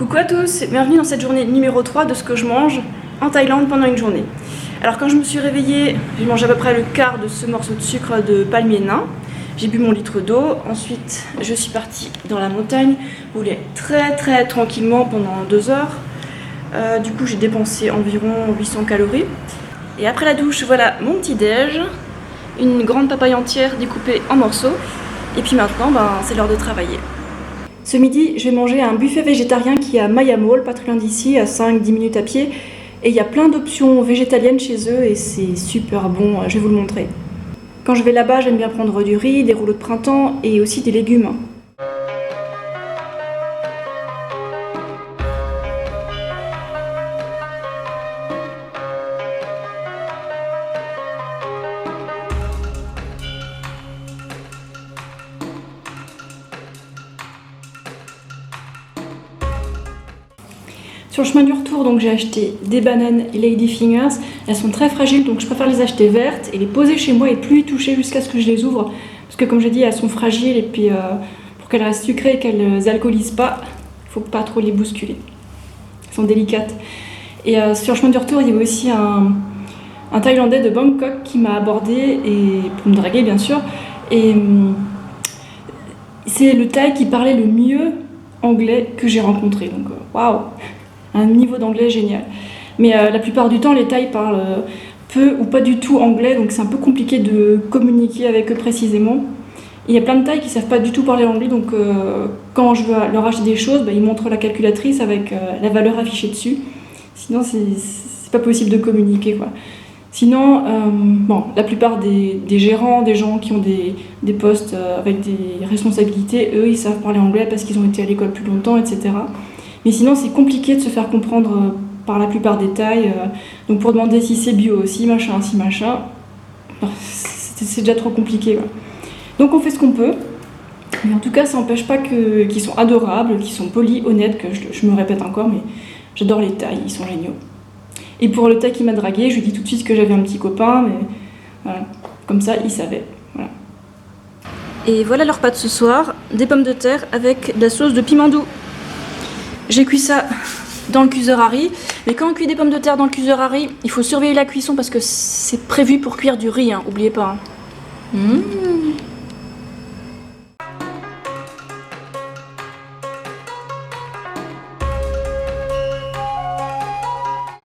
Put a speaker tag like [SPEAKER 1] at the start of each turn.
[SPEAKER 1] Coucou à tous, bienvenue dans cette journée numéro 3 de ce que je mange en Thaïlande pendant une journée. Alors quand je me suis réveillée, j'ai mangé à peu près le quart de ce morceau de sucre de palmier nain. J'ai bu mon litre d'eau, ensuite je suis partie dans la montagne, rouler très tranquillement pendant 2 heures. Du coup j'ai dépensé environ 800 calories. Et après la douche, voilà mon petit déj, une grande papaye entière découpée en morceaux. Et puis maintenant, c'est l'heure de travailler. Ce midi, je vais manger un buffet végétarien qui est à Maya Mall, pas très loin d'ici, à 5-10 minutes à pied. Et il y a plein d'options végétaliennes chez eux et c'est super bon, je vais vous le montrer. Quand je vais là-bas, j'aime bien prendre du riz, des rouleaux de printemps et aussi des légumes. Sur le chemin du retour, donc j'ai acheté des bananes Lady Fingers. Elles sont très fragiles, donc je préfère les acheter vertes et les poser chez moi et plus y toucher jusqu'à ce que je les ouvre. Parce que comme j'ai dit, elles sont fragiles et puis pour qu'elles restent sucrées et qu'elles alcoolisent pas, il faut pas trop les bousculer. Elles sont délicates. Et sur le chemin du retour, il y avait aussi un Thaïlandais de Bangkok qui m'a abordé et pour me draguer bien sûr. Et c'est le Thaï qui parlait le mieux anglais que j'ai rencontré. Donc waouh! Un niveau d'anglais génial. Mais la plupart du temps, les Thaïs parlent peu ou pas du tout anglais, donc c'est un peu compliqué de communiquer avec eux précisément. Il y a plein de Thaïs qui savent pas du tout parler anglais, donc quand je veux leur acheter des choses, ils montrent la calculatrice avec la valeur affichée dessus. Sinon, c'est pas possible de communiquer, quoi. Sinon, la plupart des gérants, des gens qui ont des postes avec des responsabilités, eux, ils savent parler anglais parce qu'ils ont été à l'école plus longtemps, etc. Mais sinon, c'est compliqué de se faire comprendre par la plupart des Thaïs. Donc pour demander si c'est bio, si machin, c'est déjà trop compliqué. Ouais. Donc on fait ce qu'on peut. Mais en tout cas, ça n'empêche pas qu'ils sont adorables, qu'ils sont polis, honnêtes, que je me répète encore, mais j'adore les Thaïs, ils sont géniaux. Et pour le Thaï qui m'a dragué, je lui ai dit tout de suite que j'avais un petit copain, mais voilà. Comme ça, il savait. Voilà. Et voilà leur repas de ce soir, des pommes de terre avec de la sauce de piment doux. J'ai cuit ça dans le cuiseur à riz, mais quand on cuit des pommes de terre dans le cuiseur à riz, il faut surveiller la cuisson parce que c'est prévu pour cuire du riz, hein, oubliez pas. Hein.